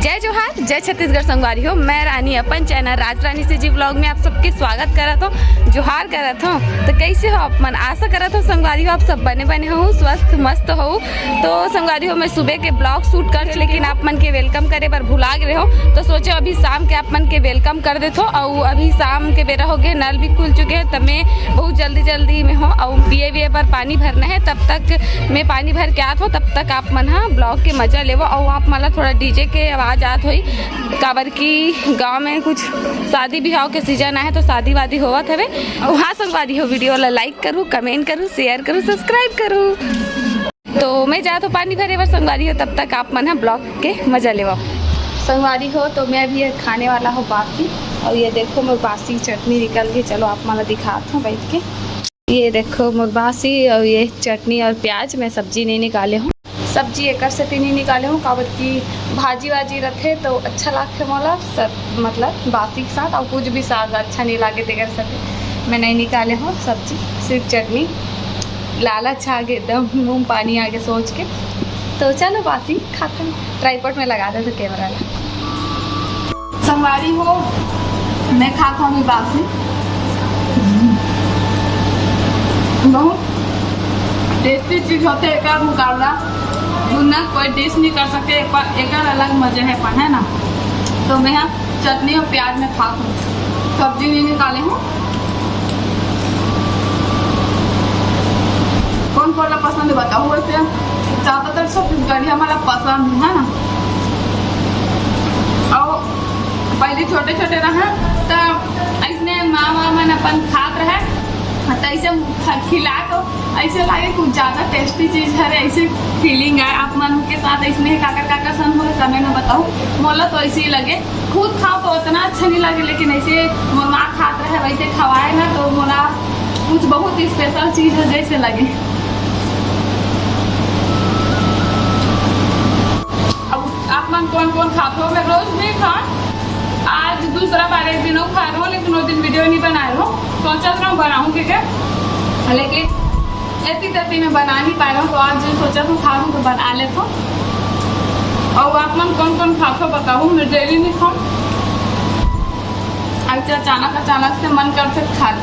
जय जोहार, जय छत्तीसगढ़ संगवारी हो। मैं रानी अपन चैनल राज रानी से जी ब्लॉग में आप सबके स्वागत करत हो, जोहार करत हो। तो कैसे हो आप मन? आशा करत हो संगवारी हो आप सब बने हो, स्वस्थ मस्त हो। तो संगवारी हो मैं सुबह के ब्लॉग शूट कर लेकिन आप मन के वेलकम करे बर भुला गए हो, तो सोचो अभी शाम के आप मन के वेलकम कर देते हो। और अभी शाम के बेरा हो गए, नल भी खुल चुके हैं, तब मैं बहुत जल्दी में हो और पिए पर पानी भरना है। तब तक मैं पानी भर के आत हो, तब तक आप मन हाँ ब्लॉग के मजा लेवो। और आप मतलब थोड़ा डीजे के आवाज़ आत हुई काबर की गांव में कुछ शादी ब्याह के सीजन आए तो शादी वादी होवत हवे। और हाँ संगवारी हो, वीडियो ला लाइक करूँ, कमेंट करूँ, शेयर करूँ, सब्सक्राइब करूँ। तो मैं जा तो पानी भरे बर संगवारी हो, तब तक आप मन हाँ ब्लॉग के मजा लेवो। संगवारी हो तो मैं अभी खाने वाला हूँ बासी, और ये देखो मोर बासी चटनी निकल गई। चलो आप मला दिखाता हूँ बैठ के। ये देखो मोर बासी और ये चटनी और प्याज। मैं सब्जी नहीं निकाले हूँ, सब्जी एक से नहीं निकाले हूँ काबर की भाजी वाजी रखे तो अच्छा लगते मोला सब, मतलब बासी के साथ। और कुछ भी साग अच्छा नहीं लगे तेकर साथ मैं नहीं निकाले हूँ सब्जी, सिर्फ चटनी। लालच आ गए एकदम, मुँह पानी आ गया सोच के। तो चलो बासी खाता हूँ, ट्राईपॉड में लगा दे तो कैमरा ला। संगवारी हो मैं खाता हूँ बासी, बहुत टेस्टी चीज़ होते है। एक मुकाबला दुनिया कोई डिश नहीं कर सकते, एक अलग मजे है पर, है ना। तो मैं यहाँ चटनी और प्याज में खाता हूँ, सब्जी नहीं निकाले हूँ। कौन कौन पसंद है बताओ। वैसे ज़्यादातर छत्तीसगढ़ी हमारा पसंद है ना। और पहले छोटे छोटे रहे तो ऐसे माँ मन अपन खात रहे, तो ऐसे खिला तो ऐसे लगे कुछ ज़्यादा टेस्टी चीज़ है, ऐसे फीलिंग आए। आप मन के साथ ऐसे काकर सन हो कमेंट में बताओ। मोला तो ऐसे ही लगे, खुद खाओ तो उतना अच्छा नहीं लगे, लेकिन ऐसे माँ खाते रहे वैसे खवाए ना तो मोला कुछ बहुत ही स्पेशल चीज़ है जैसे लगे। अब आप मन कौन कौन खाते हो? मैं रोज नहीं खा, आज दूसरा बार एक दिन खा रहा हूँ, लेकिन वो दिन वीडियो नहीं बना रहा हूँ। सोचा था बनाऊँ ठीक है, लेकिन इतनी में बना नहीं पाया हूँ, तो आज सोचा था खा लूँ तो बना लेता हूँ। और आप मन कौन कौन खाता बताओ, मैं डेली नहीं खाऊँ, ऐसे अचानक से मन करते खा ले।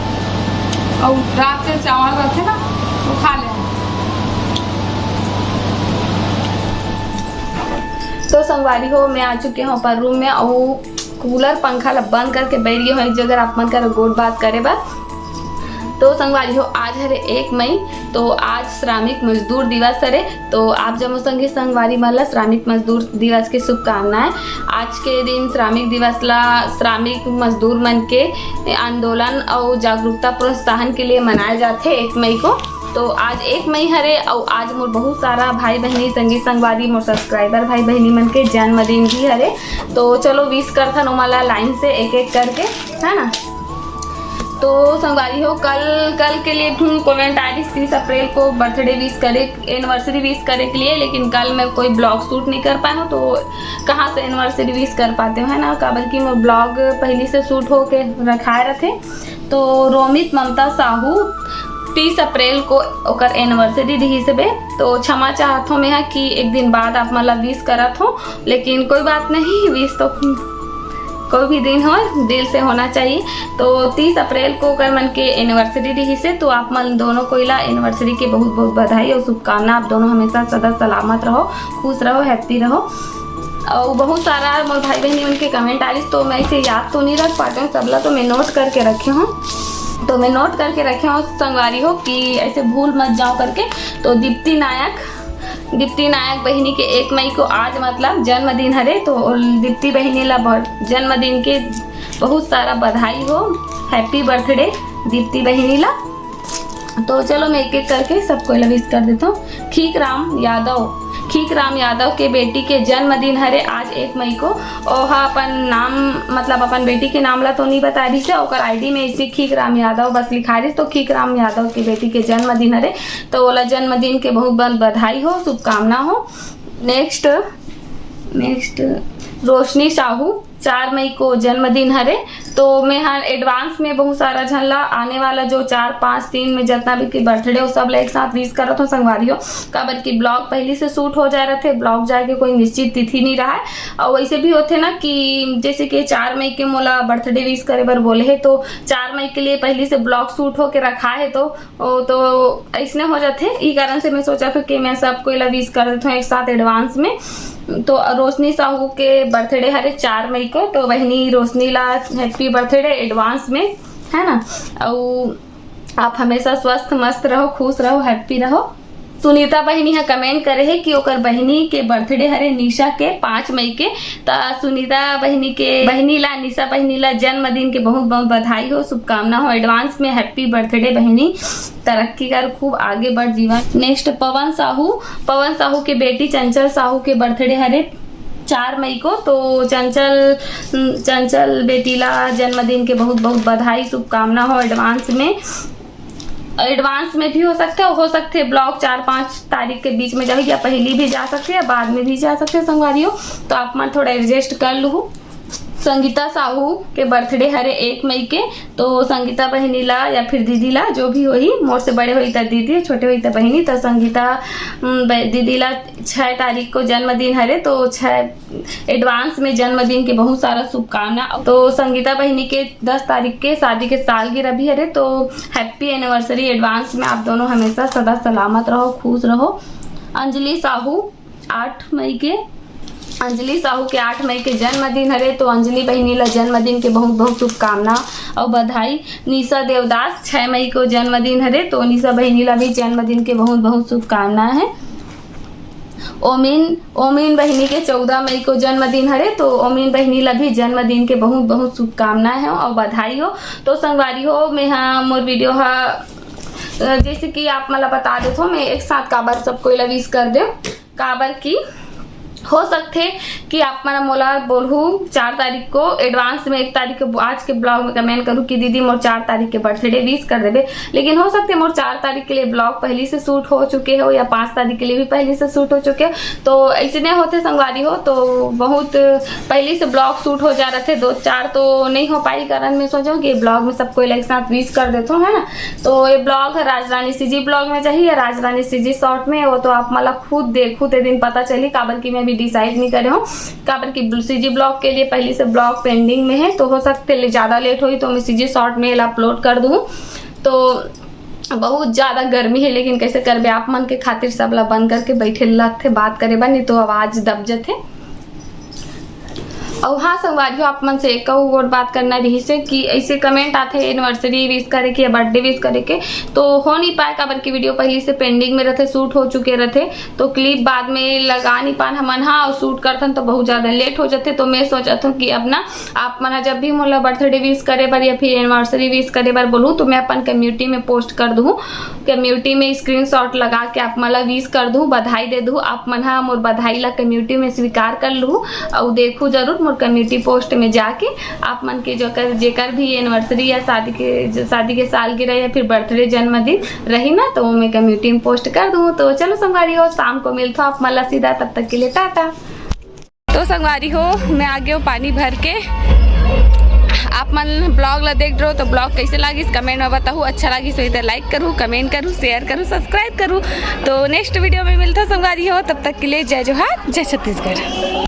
और रात के चावल रखे ना तो खा ले। तो संगवारी हो मैं आ चुके हूँ पर रूम में, और कूलर पंखा बंद करके बैठ गए हूँ एक जगह आप मन कर गोट बात करे बा। तो संगवारी हो आज हरे 1 मई, तो आज श्रमिक मजदूर दिवस हरे। तो आप जमो संगे संगवारी मला श्रमिक मजदूर दिवस की शुभकामनाएं। आज के दिन श्रमिक दिवस ला श्रमिक मजदूर मन के आंदोलन और जागरूकता प्रोत्साहन के लिए मनाए जाते 1 मई को। तो आज 1 मई हरे, और आज मोर बहुत सारा भाई बहनी संगी संगवारी मोर सब्सक्राइबर भाई बहनी मन के जन्मदिन भी हरे। तो चलो विश करथन ओमला लाइन से एक एक करके, है ना। तो संगवारी हो कल के लिए कमेंट आई 30 अप्रैल को बर्थडे विश करे, एनिवर्सरी विश करे के लिए, लेकिन कल मैं कोई ब्लॉग शूट नहीं कर पाया हूँ, तो कहाँ से एनिवर्सरी विश कर पाते हो, है ना। काबर की मैं ब्लॉग पहले से शूट हो के रखाए रखे। तो रोमित ममता साहू 30 अप्रैल को ओकर एनिवर्सरी रही से बे, तो क्षमा चाहत हूँ मैं कि एक दिन बाद आप मतलब विश करत हो, लेकिन कोई बात नहीं, विश तो कोई भी दिन हो दिल से होना चाहिए। तो 30 अप्रैल को ओकर मन के एनिवर्सरी रही से, तो आप मन दोनों को ला एनिवर्सरी के बहुत बहुत बधाई और शुभकामना। आप दोनों हमेशा सदा सलामत रहो, खुश रहो, हैप्पी रहो। और बहुत सारा मोर भाई बहनी उनके कमेंट आ रही, तो मैं इसे याद तो नहीं रख पाती हूँ सबला, तो मैं नोट करके रखी हूँ। संगवारी हो कि ऐसे भूल मत जाओ करके। तो दीप्ति नायक बहनी के 1 मई को आज मतलब जन्मदिन हरे, तो दीप्ति बहनी ला जन्मदिन के बहुत सारा बधाई हो, हैप्पी बर्थडे दीप्ति बहनी ला। तो चलो मैं एक एक करके सबको विश कर देता हूँ। खीक राम यादव के बेटी के जन्मदिन हरे आज 1 मई को। और हाँ अपन नाम मतलब अपन बेटी के नाम ला तो नहीं बता रही से, और आईडी में इसी खीक राम यादव बस लिखा रही। तो खीक राम यादव की बेटी के जन्मदिन हरे, तो ओला जन्मदिन के बहुत बहुत बधाई हो, शुभकामना हो। नेक्स्ट रोशनी साहू 4 मई को जन्मदिन हरे। तो मैं हाँ एडवांस में बहुत सारा झन ला आने वाला जो 4, 5, 3 में जितना भी की बर्थडे हो सब ला एक साथ विश करत हो संगवारी हो। काबर की ब्लॉग पहले से शूट हो जा रहे थे, ब्लॉग जाके कोई निश्चित तिथि नहीं रहा है। और वैसे भी होते ना कि जैसे कि 4 मई के मोला बर्थडे विश करे बर बोले है, तो 4 मई के लिए पहले से ब्लॉग शूट होके रखा है, तो ऐसने हो जाते। ई कारण से मैं सोचा था कि मैं सबको ला विश कर देता हूँ एक साथ एडवांस में। तो रोशनी साहू के बर्थडे हरे 4 मई को, तो बहनी रोशनी ला हैप्पी बर्थडे एडवांस में, है ना। और आप हमेशा स्वस्थ मस्त रहो, खुश रहो, हैप्पी रहो। सुनीता बहनी है कमेंट करे है कि ओकर बहनी के बर्थडे हरे निशा के 5 मई के। तो सुनीता बहनी के बहनी ला निशा बहनी ला जन्मदिन के बहुत बहुत बधाई हो, शुभकामना हो एडवांस में। हैप्पी बर्थडे बहनी, तरक्की कर, खूब आगे बढ़ जीवन। नेक्स्ट पवन साहू के बेटी चंचल साहू के बर्थडे हरे 4 मई को। तो चंचल बेटी ला जन्मदिन के बहुत बहुत बधाई, शुभकामना हो एडवांस में भी हो सकते हैं ब्लॉग 4-5 तारीख के बीच में जाए, या पहली भी जा सकते हैं या बाद में भी जा सकते हैं संगवारियों। तो आप मन थोड़ा एडजस्ट कर लूँ। संगीता साहू के बर्थडे हरे 1 मई के। तो संगीता बहनी ला या फिर दीदी ला जो भी होई, मोर से बड़े होई तो दीदी, छोटे होई तो बहनी। तो संगीता दीदी ला 6 तारीख को जन्मदिन हरे, तो 6 एडवांस में जन्मदिन के बहुत सारा शुभकामना। तो संगीता बहनी के 10 तारीख के शादी के सालगिरह भी हरे, तो हैप्पी एनिवर्सरी एडवांस में। आप दोनों हमेशा सदा सलामत रहो, खुश रहो। अंजलि साहू 8 मई के जन्मदिन हरे, तो अंजलि बहनी ला जन्मदिन के बहुत बहुत शुभकामना और बधाई। निशा देवदास 6 मई को जन्मदिन हरे, तो निशा बहनी ला भी जन्मदिन के बहुत बहुत शुभकामनाएं हैं। ओमिन बहनी के 14 मई को जन्मदिन हरे, तो ओमिन बहनी ला भी जन्मदिन के बहुत बहुत शुभकामनाएं हैं और बधाई हो। तो संगवारी हो मैं हाँ मोर वीडियो जैसे कि आप मला बता दे, मैं एक साथ काबर सबको ला विश कर दे। काबर की हो सकते कि आप मना मोला बोलू 4 तारीख को एडवांस में, 1 तारीख को आज के ब्लॉग में कमेंट करूँ कि दीदी मोर 4 तारीख के बर्थडे विश कर देवे। लेकिन हो सकते मोर 4 तारीख के लिए ब्लॉग पहले से शूट हो चुके हो, या 5 तारीख के लिए भी पहले से शूट हो चुके हो। तो ऐसे नहीं होते संगवारी हो, तो बहुत पहले से ब्लॉग शूट हो जा रहे थे। 2-4 तो नहीं हो पाई, कारण मैं सोचा कि ब्लॉग में सबको एक साथ विश कर देता हूँ, है ना। तो ये ब्लॉग है राजरानी सीजी ब्लॉग में चाहिए या राजरानी सीजी शॉर्ट में, वो तो आप मला खुद देखू ते दिन पता चली। काबर की मैं भी डिसाइड नहीं करे हूँ, काबर की सीजी ब्लॉग के लिए पहले से ब्लॉग पेंडिंग में है। तो हो सकते ज्यादा लेट हुई तो मैं सीजी शॉर्ट में अपलोड कर दूँ। तो बहुत ज्यादा गर्मी है, लेकिन कैसे करबे, आप मन के खातिर सब ला बंद करके बैठे लगते बात करे बा, नहीं तो आवाज दब जाते। और हाँ संगवारी आप मन से एक और बात करना रही से कि ऐसे कमेंट आते एनिवर्सरी विश करे के या बर्थडे विश करे के, तो हो नहीं पाए। काबर की वीडियो पहले से पेंडिंग में रहते, शूट हो चुके रहते, तो क्लिप बाद में लगा नहीं पान हमन। हाँ और शूट करथन तो बहुत ज्यादा लेट हो जाते। तो मैं सोचत हूँ कि अपना आप मन जब भी मोला बर्थडे विश करे बर या फिर एनिवर्सरी विश करे बर बोलूँ, तो मैं अपन कम्युनिटी में पोस्ट कर दूँ, कम्युनिटी में स्क्रीनशॉट लगा के आप मला विश कर दूँ, बधाई दे दूँ। आप मन हाँ मोर बधाई ला कम्युनिटी में स्वीकार कर लूँ और देखूँ जरूर मोर कम्युनिटी पोस्ट में जाके। आप मन के जेकर भी एनिवर्सरी या शादी के सालगिरह या फिर बर्थडे जन्मदिन रही ना, तो मैं कम्युनिटी में पोस्ट कर दूँ। तो चलो संगवारी हो, शाम को मिलता हूँ आप मला सीधा, तब तक के लिए टाटा। तो संगवारी हो मैं आ गया हूँ पानी भर के। आप मन ब्लॉग ला देख रहे हो तो ब्लॉग कैसे लगी कमेंट में बताऊँ। अच्छा लगी तो लाइक करूँ, कमेंट करूँ, शेयर करूँ, सब्सक्राइब करूँ। तो नेक्स्ट वीडियो में मिलता संगवारी हो, तब तक के लिए जय जोहार, जय छत्तीसगढ़।